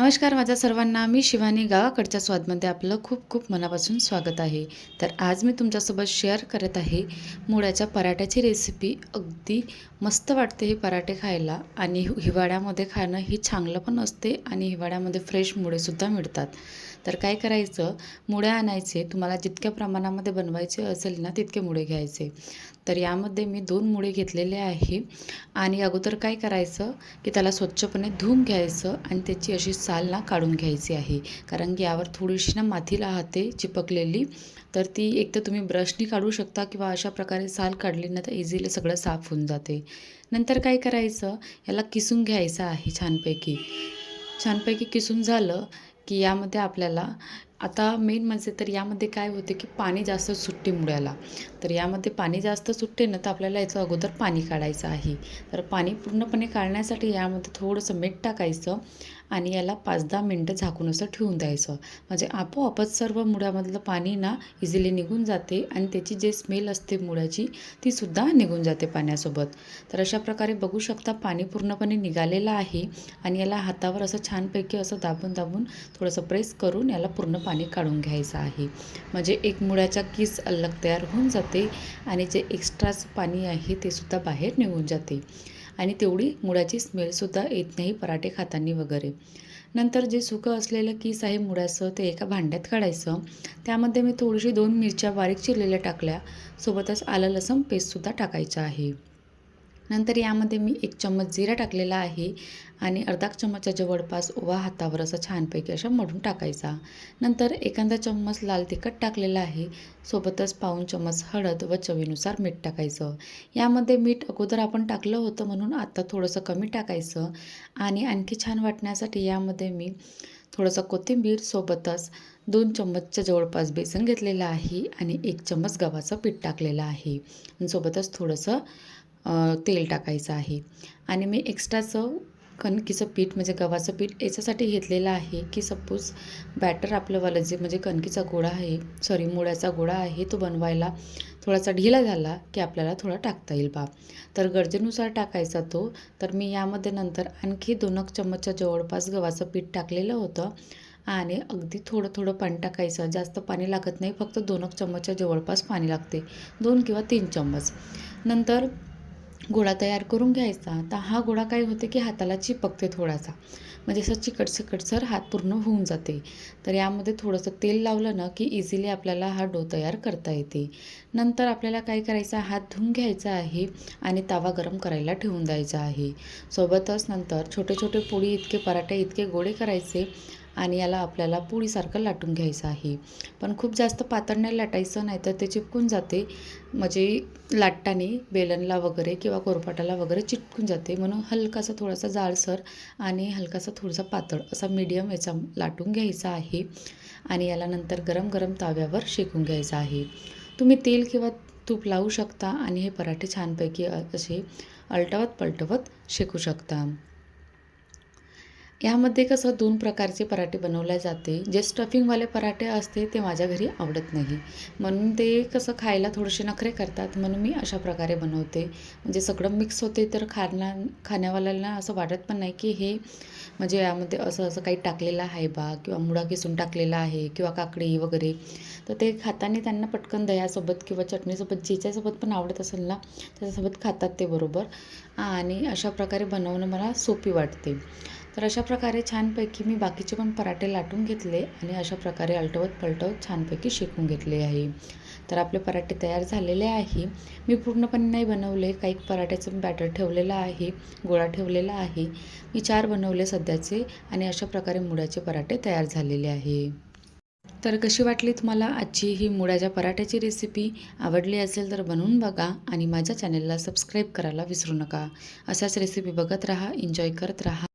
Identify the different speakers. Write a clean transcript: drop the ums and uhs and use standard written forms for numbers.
Speaker 1: नमस्कार माझ्या सर्वांना, मी शिवानी. गावाकडच्या स्वादमध्ये आपलं खूप खूप मनापासून स्वागत आहे. तर आज मी तुमच्यासोबत शेअर करत आहे मुळ्याच्या पराठ्याची रेसिपी. अगदी मस्त वाटते हे पराठे खायला आणि हिवाळ्यामध्ये खाणं ही चांगलं पण असते आणि हिवाळ्यामध्ये फ्रेश मुळेसुद्धा मिळतात. तर काय करायचं, मुळे आणायचे. तुम्हाला जितक्या प्रमाणामध्ये बनवायचे असेल ना तितके मुळे घ्यायचे. तर यामध्ये मी 2 मुळे घेतलेले आहे आणि अगोदर काय करायचं की त्याला स्वच्छपणे धुवून घ्यायचं आणि त्याची अशी साल ना काढून घ्यायची आहे. कारण की यावर थोडीशी ना माती राहते चिपकलेली, तर ती एकतर तुम्ही ब्रशनी काढू शकता किंवा अशा प्रकारे साल काढली ना तर इझिली सगळं साफ होऊन जाते. नंतर काय करायचं, याला किसून घ्यायचं आहे छानपैकी. छानपैकी किसून झालं की यामध्ये आपल्याला आता मेन म्हणजे तर यामध्ये काय होते की पाणी जास्त सुटते मुळ्याला. तर यामध्ये पाणी जास्त सुटते ना तर आपल्याला याचं अगोदर पाणी काढायचं आहे. तर पाणी पूर्णपणे काढण्यासाठी यामध्ये थोडंसं मीठ टाकायचं आणि याला 5-10 मिनटं झाकून असं ठेवून द्यायचं. म्हणजे आपोआपच सर्व मुळ्यामधलं पाणी ना इझिली निघून जाते आणि त्याची जे स्मेल असते मुळ्याची तीसुद्धा निघून जाते पाण्यासोबत. तर अशा प्रकारे बघू शकता पाणी पूर्णपणे निघालेलं आहे आणि याला हातावर असं छानपैकी असं दाबून दाबून थोडंसं प्रेस करून याला पूर्ण पाणी काढून घ्यायचं आहे. म्हणजे एक मुळ्याचा किस अलग तयार होऊन जाते आणि जे एक्स्ट्राचं पाणी आहे ते सुद्धा बाहेर निघून जाते आणि तेवढी मुळ्याची स्मेलसुद्धा येत नाही पराठे खाताना वगैरे. नंतर जे सुकं असलेलं किस आहे मुळ्याचं ते एका भांड्यात काढायचं. त्यामध्ये मी थोडीशी 2 मिरच्या बारीक चिरलेल्या टाकल्या, सोबतच आलं लसूण पेस्टसुद्धा टाकायचं आहे. नंतर यामध्ये मी 1 चम्मच जिरा टाकलेला आहे आणि अर्धा चम्मचच्या जवळपास ओवा हातावर असं छानपैकी असं मळून टाकायचा. नंतर एखादा चम्मच लाल तिखट टाकलेलं आहे, सोबतच पाऊण चम्मच हळद व चवीनुसार मीठ टाकायचं. यामध्ये मीठ अगोदर आपण टाकलं होतं म्हणून आता थोडंसं कमी टाकायचं आणि आणखी छान वाटण्यासाठी यामध्ये मी थोडंसं कोथिंबीर, सोबतच 2 चम्मचच्या जवळपास बेसन घेतलेलं आहे आणि 1 चम्मच गव्हाचं पीठ टाकलेलं आहे आणि सोबतच थोडंसं तेल टाकायचं आहे आणि मी एक्स्ट्राचं कणकीचं पीठ म्हणजे गव्हाचं पीठ याच्यासाठी घेतलेलं आहे की सपोज बॅटर आपलंवालं जे म्हणजे कणकीचा गोळा आहे, सॉरी मुळ्याचा गोळा आहे, तो बनवायला थोडासा ढिला झाला की आपल्याला थोडा टाकता येईल बा. तर गरजेनुसार टाकायचा तो. तर मी यामध्ये नंतर आणखी 2 चम्मचच्या जवळपास गव्हाचं पीठ टाकलेलं होतं आणि अगदी थोडं थोडं पाणी टाकायचं. जास्त पाणी लागत नाही, फक्त 2 चम्मचच्या जवळपास पाणी लागते, 2 किंवा 3 चम्मच. नंतर गोळा तयार करून घ्यायचा. तर हा गोळा काय होते की हाताला चिपकते थोडासा, म्हणजे असं चिकटसर हात पूर्ण होऊन जाते. तर यामध्ये थोडंसं तेल लावलं ना की इझिली आपल्याला हा डो तयार करता येते. नंतर आपल्याला काय करायचं, हात धुवून घ्यायचा आहे आणि तवा गरम करायला ठेवून द्यायचा आहे. सोबतच नंतर छोटे छोटे पोळी इतके पराठे इतके गोळे करायचे आणि याला आपल्याला पोळीसारखं लाटून घ्यायचं आहे. पण खूप जास्त पातळ नाही लाटायचं, नाहीतर ते चिपकून जाते. म्हणजे लाटताना बेलनला वगैरे किंवा कोरपाटाला वगैरे चिटकून जाते, म्हणून हलकासा थोडासा जाडसर आणि हलकासा थोडासा पातळ असा मीडियम याचा लाटून घ्यायचा आहे आणि याला नंतर गरम गरम ताव्यावर शेकून घ्यायचं आहे. तुम्ही तेल किंवा तूप लावू शकता आणि हे पराठे छानपैकी असे अलटवत पलटवत शेकू शकता. यामध्ये कसं 2 प्रकारचे पराठे बनवले जाते. जे स्टफिंगवाले पराठे असते ते माझ्या घरी आवडत नाही, म्हणून ते कसं खायला थोडेसे नखरे करतात, म्हणून मी अशा प्रकारे बनवते. म्हणजे सगळं मिक्स होते तर खाण्यावाल्याला असं वाटत पण नाही की हे म्हणजे यामध्ये असं असं काही टाकलेलं आहे बा, किंवा मुळा किसून टाकलेला आहे किंवा काकडी वगैरे. तर ते खाताना त्यांना पटकन दह्यासोबत किंवा चटणीसोबत ज्याच्यासोबत पण आवडत असेल ना त्याच्यासोबत खातात ते बरोबर. आणि अशा प्रकारे बनवणं मला सोपी वाटते. तर अशा प्रकारे छानपैकी मी बाकीचे पण पराठे लाटून घेतले आणि अशा प्रकारे अलटवत पलटवत छानपैकी शेकून घेतले आहे. तर आपले पराठे तयार झालेले आहे. मी पूर्णपणे नाही बनवले, काही पराठ्याचं बॅटर ठेवलेलं आहे, गोळा ठेवलेला आहे. मी 4 बनवले सध्याचे आणि अशा प्रकारे मुळ्याचे पराठे तयार झालेले आहे. तर कशी वाटली तुम्हाला आजची ही मुळ्याच्या पराठ्याची रेसिपी? आवडली असेल तर बनवून बघा आणि माझ्या चॅनलला सबस्क्राईब करायला विसरू नका. अशाच रेसिपी बघत राहा, एन्जॉय करत राहा.